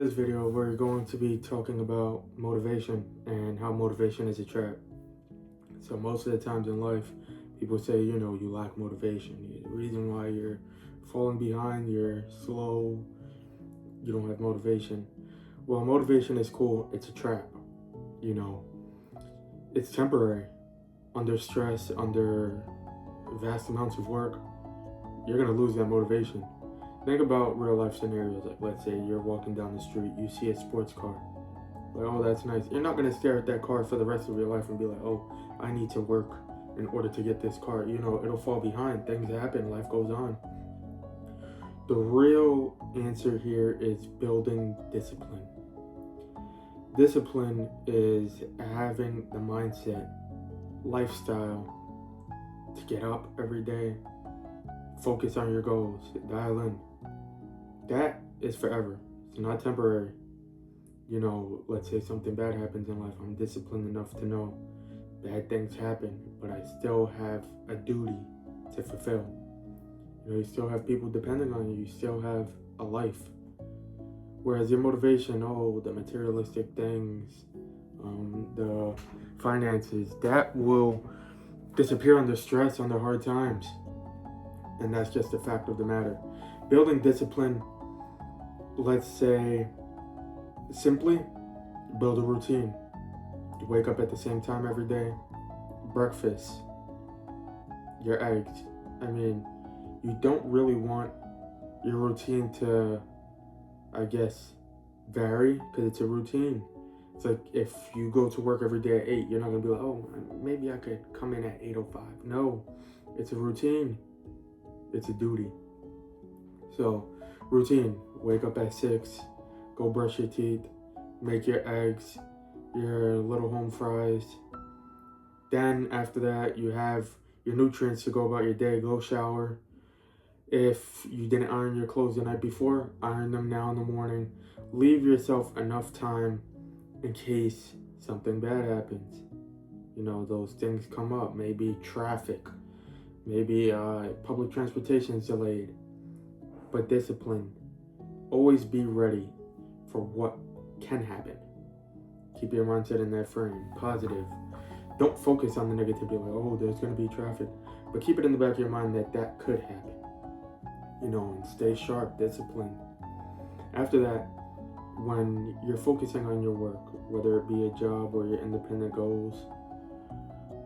This video, we're going to be talking about motivation and how motivation is a trap. So most of the times in life, people say, you lack motivation. The reason why you're falling behind, you're slow, you don't have motivation. Well, motivation is cool. It's a trap. You know, it's temporary. Under stress, under vast amounts of work, you're gonna lose that motivation. Think about real life scenarios. Like, let's say you're walking down the street, you see a sports car. Like, oh, that's nice. You're not gonna stare at that car for the rest of your life and be like, oh, I need to work in order to get this car. It'll fall behind. Things happen. Life goes on. The real answer here is building discipline. Discipline is having the mindset, lifestyle to get up every day, focus on your goals, dial in. That is forever. It's not temporary. Let's say something bad happens in life. I'm disciplined enough to know bad things happen, but I still have a duty to fulfill. You still have people depending on you. You still have a life. Whereas your motivation, oh, the materialistic things, the finances, that will disappear under stress, under hard times. And that's just the fact of the matter. Building discipline, let's say, simply build a routine. You wake up at the same time every day. Breakfast, your eggs. You don't really want your routine to, vary because it's a routine. It's like if you go to work every day at 8, you're not going to be like, oh, maybe I could come in at 8:05. No, it's a routine. It's a duty. So, routine, wake up at 6, go brush your teeth, make your eggs, your little home fries. Then after that, you have your nutrients to go about your day. Go shower. If you didn't iron your clothes the night before, iron them now in the morning. Leave yourself enough time in case something bad happens. Those things come up. Maybe traffic. Maybe public transportation is delayed. But discipline. Always be ready for what can happen. Keep your mindset in that frame. Positive. Don't focus on the negativity, like, oh, there's going to be traffic. But keep it in the back of your mind that could happen. And stay sharp, disciplined. After that, when you're focusing on your work, whether it be a job or your independent goals,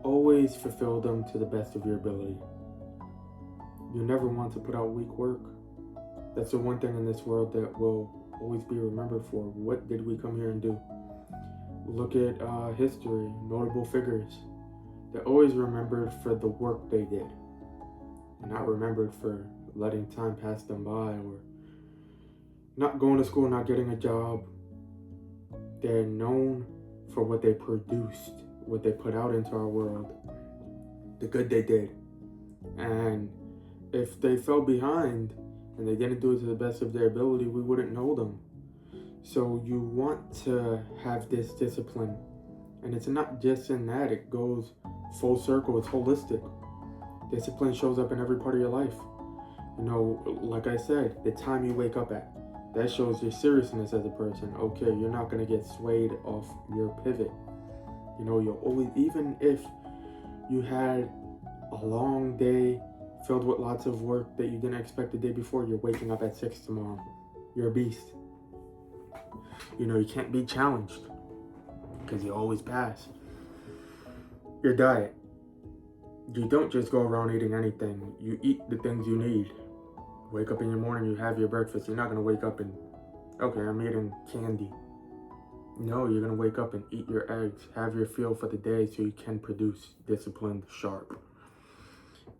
always fulfill them to the best of your ability. You never want to put out weak work. That's the one thing in this world that will always be remembered for. What did we come here and do? Look at history, notable figures. They're always remembered for the work they did, and not remembered for letting time pass them by or not going to school, not getting a job. They're known for what they produced, what they put out into our world, the good they did. And if they fell behind and they didn't do it to the best of their ability, we wouldn't know them. So you want to have this discipline. And it's not just in that, it goes full circle, it's holistic. Discipline shows up in every part of your life. Like I said, the time you wake up at, that shows your seriousness as a person. Okay, you're not going to get swayed off your pivot. You'll always, even if you had a long day filled with lots of work that you didn't expect the day before, you're waking up at 6 tomorrow. You're a beast. You can't be challenged because you always pass. Your diet. You don't just go around eating anything. You eat the things you need. Wake up in the morning, you have your breakfast. You're not going to wake up and, okay, I'm eating candy. No, you're going to wake up and eat your eggs. Have your fuel for the day so you can produce disciplined, sharp.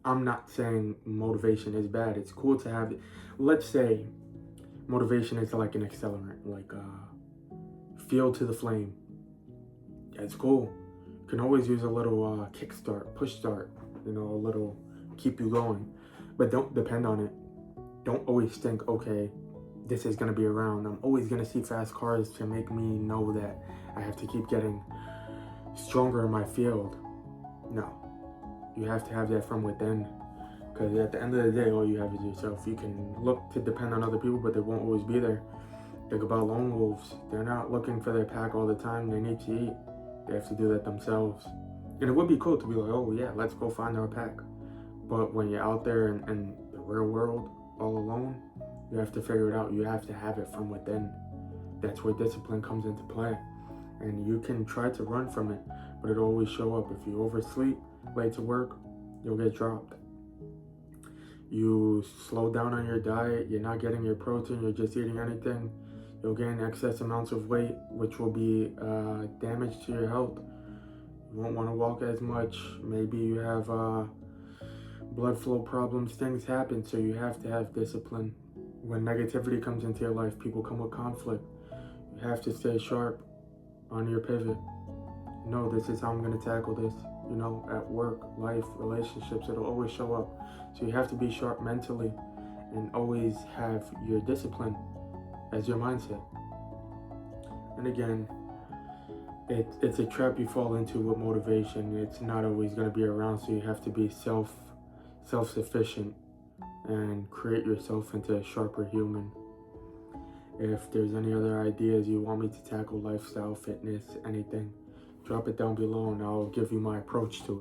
I'm not saying motivation is bad. It's cool to have it. Let's say motivation is like an accelerant, like fuel to the flame. It's cool. You can always use a little kickstart, push start, a little keep you going. But don't depend on it. Don't always think, okay, this is going to be around. I'm always going to see fast cars to make me know that I have to keep getting stronger in my field. No. You have to have that from within. Because at the end of the day, all you have is yourself. You can look to depend on other people, but they won't always be there. Think about lone wolves. They're not looking for their pack all the time. They need to eat. They have to do that themselves. And it would be cool to be like, oh yeah, let's go find our pack. But when you're out there in the real world all alone, you have to figure it out. You have to have it from within. That's where discipline comes into play. And you can try to run from it, but it'll always show up. If you oversleep, late to work, you'll get dropped. You slow down on your diet, you're not getting your protein, you're just eating anything, you'll gain excess amounts of weight, which will be damage to your health. You won't want to walk as much. Maybe you have blood flow problems. Things happen, so you have to have discipline. When negativity comes into your life, people come with conflict. You have to stay sharp on your pivot. No, this is how I'm going to tackle this. You know, at work, life, relationships, it'll always show up. So you have to be sharp mentally and always have your discipline as your mindset. And again, it's a trap you fall into with motivation. It's not always going to be around, so you have to be self-sufficient and create yourself into a sharper human. If there's any other ideas you want me to tackle, lifestyle, fitness, anything, drop it down below and I'll give you my approach to it.